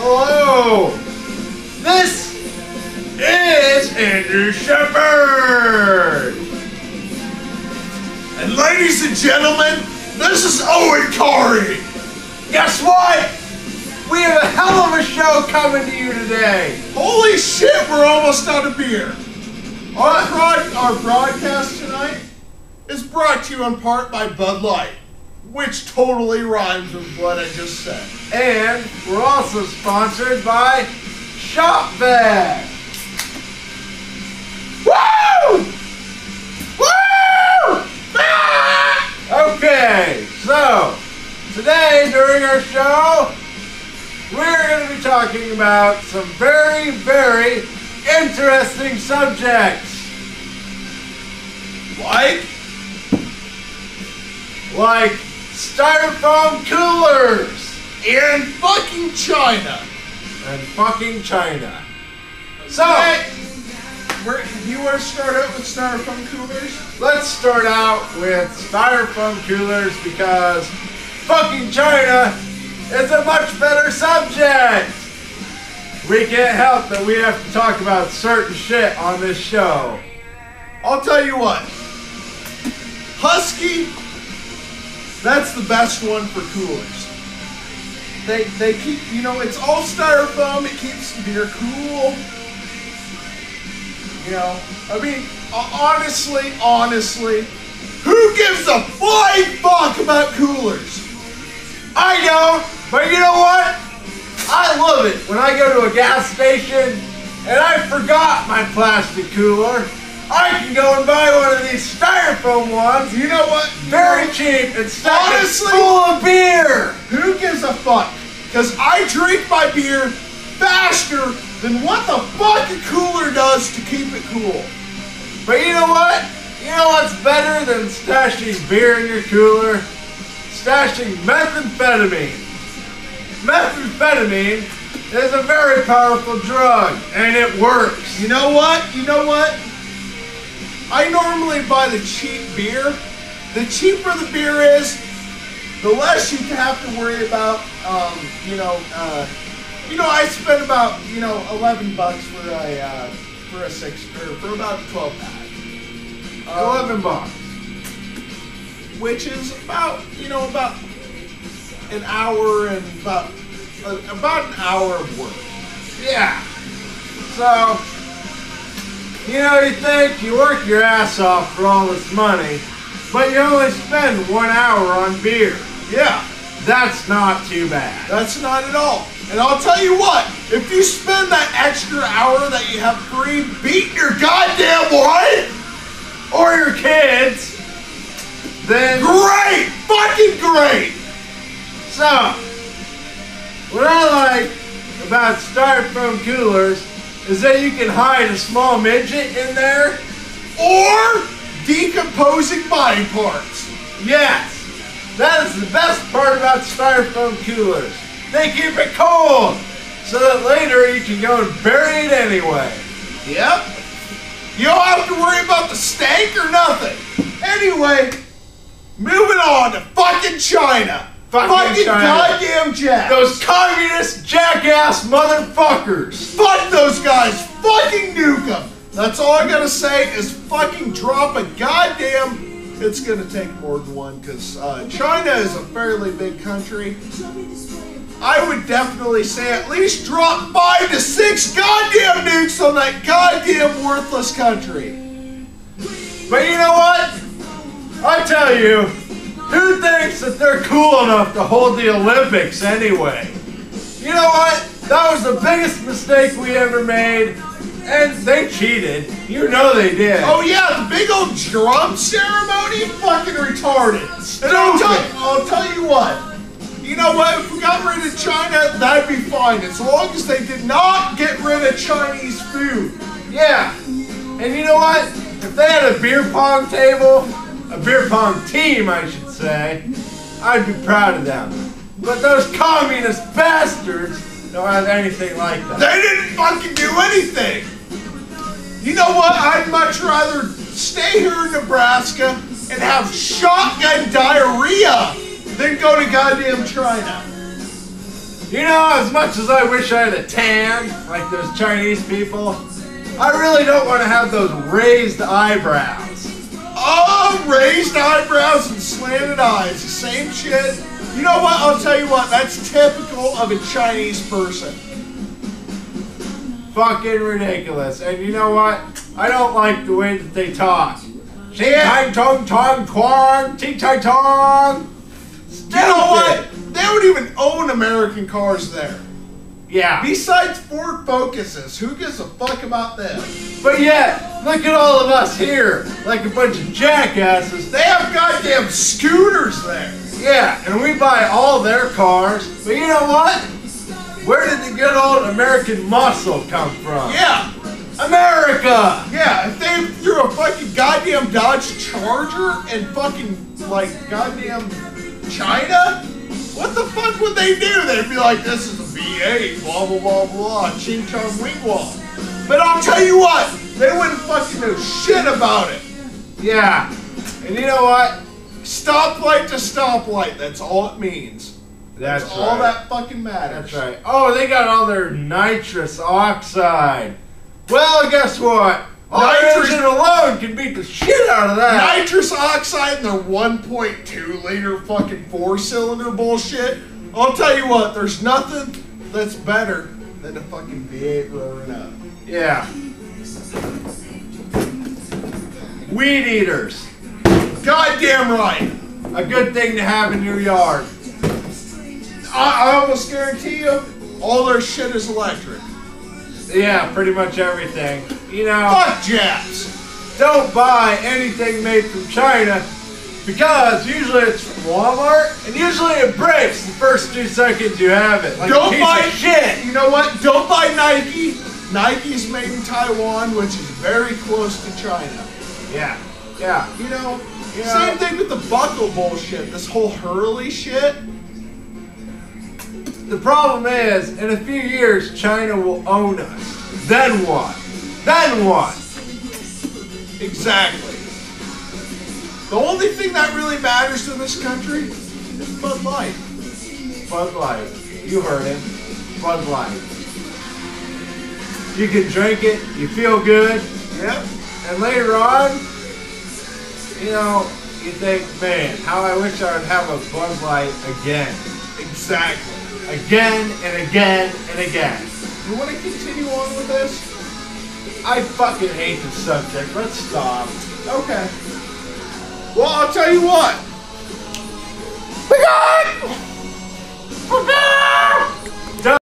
Hello! This is Andrew Shepard! And ladies and gentlemen, this is Owen Corey! Guess what? We have a hell of a show coming to you today! Holy shit, we're almost out of beer! Our broadcast tonight is brought to you in part by Bud Light, which totally rhymes with what I just said. And we're also sponsored by Shop Bag. Woo! Woo! Ah! Okay, so today during our show, we're going to be talking about some very, very interesting subjects. Like styrofoam coolers. And fucking China. So, do you want to start out with styrofoam coolers? let's start out with styrofoam coolers because fucking China is a much better subject. We can't help that we have to talk about certain shit on this show. I'll tell you what. Husky, that's the best one for coolers. They keep, you know, it's all styrofoam. It keeps the beer cool. You know, I mean, honestly, who gives a flying fuck about coolers? I don't, but you know what? I love it when I go to a gas station and I forgot my plastic cooler. I can go and buy one of these styrofoam ones. You know what? Very cheap and Honestly, full of beer. Who gives a fuck? Because I drink my beer faster than what the fuck a cooler does to keep it cool. But you know what? You know what's better than stashing beer in your cooler? Stashing methamphetamine. Methamphetamine is a very powerful drug, and it works. You know what? I normally buy the cheap beer. The cheaper the beer is, the less you have to worry about. I spend about $11 for a for about a 12-pack. $11, which is about an hour and about an hour of work. yeah. So, you think you work your ass off for all this money, but you only spend 1 hour on beer. Yeah. That's not too bad. That's not at all. And I'll tell you what, if you spend that extra hour that you have free beating your goddamn wife Or your kids, then great! Fucking great! So, what I like about styrofoam coolers is that you can hide a small midget in there. Or decomposing body parts. Yes, that is the best part about styrofoam coolers. They keep it cold so that later you can go and bury it anyway. Yep. You don't have to worry about the stank or nothing. Anyway, moving on to fucking China. Fucking China. goddamn jacks. Those communist jackass motherfuckers. Fuck those guys. Fucking nuke them. That's all I gotta say is fucking drop a goddamn... It's gonna take more than one because China is a fairly big country. I would definitely say at least drop 5 to 6 goddamn nukes on that goddamn worthless country. But you know what? I tell you, who thinks that they're cool enough to hold the Olympics anyway? You know what? That was the biggest mistake we ever made, and they cheated. You know they did. Oh yeah, the big old drum ceremony? Fucking retarded. And I'll tell you what. You know what? If we got rid of China, that'd be fine. As long as they did not get rid of Chinese food. Yeah. And you know what? If they had a beer pong table, a beer pong team, I should say, I'd be proud of them. But those communist bastards don't have anything like that. They didn't fucking do anything. You know what? I'd much rather stay here in Nebraska and have shotgun diarrhea than go to goddamn China. You know, as much as I wish I had a tan, like those Chinese people, I really don't want to have those raised eyebrows. Oh, raised eyebrows and slanted eyes. The same shit. You know what? I'll tell you what. That's typical of a Chinese person. Fucking ridiculous. And you know what? I don't like the way that they talk. Ting tang tong tong quang, ting tang tong. You know what? They don't even own American cars there. Yeah. Besides Ford Focuses, who gives a fuck about them? But yet, look at all of us here, like a bunch of jackasses. They have goddamn scooters there. Yeah, and we buy all their cars. But you know what? Where did the good old American muscle come from? Yeah. America! Yeah, if they threw a fucking goddamn Dodge Charger and fucking, like, goddamn China, what the fuck would they do? They'd be like, this is a V8, blah, blah, blah, blah, ching chong wing wall. But I'll tell you what, they wouldn't fucking know shit about it. Yeah. And you know what? Stoplight to stoplight, that's all it means. That's all right. that fucking matters. That's right. Oh, they got all their nitrous oxide. Well, guess what? Nitrogen alone can beat the shit out of that. Nitrous oxide and their 1.2 liter fucking 4-cylinder bullshit. I'll tell you what, there's nothing that's better than a fucking V8 roaring up. Yeah. Weed eaters. Goddamn right. A good thing to have in your yard. I almost guarantee you, all their shit is electric. Yeah, pretty much everything. You know, fuck Japs. Don't buy anything made from China because usually it's from Walmart and usually it breaks the first 2 seconds you have it. Like don't a piece buy of shit. You know what? Don't buy Nike. Nike's made in Taiwan, which is very close to China. Yeah. Yeah. You know, same thing with the buckle bullshit. This whole Hurley shit. The problem is, in a few years, China will own us. Then what? Then what? Exactly. The only thing that really matters in this country is Bud Light. Bud Light. You heard him. Bud Light. You can drink it, you feel good. Yep. And later on, you know, you think, man, how I wish I would have a Bud Light again. Exactly. Again and again and again. You want to continue on with this? I fucking hate the subject. Let's stop. Okay. Well, I'll tell you what. We got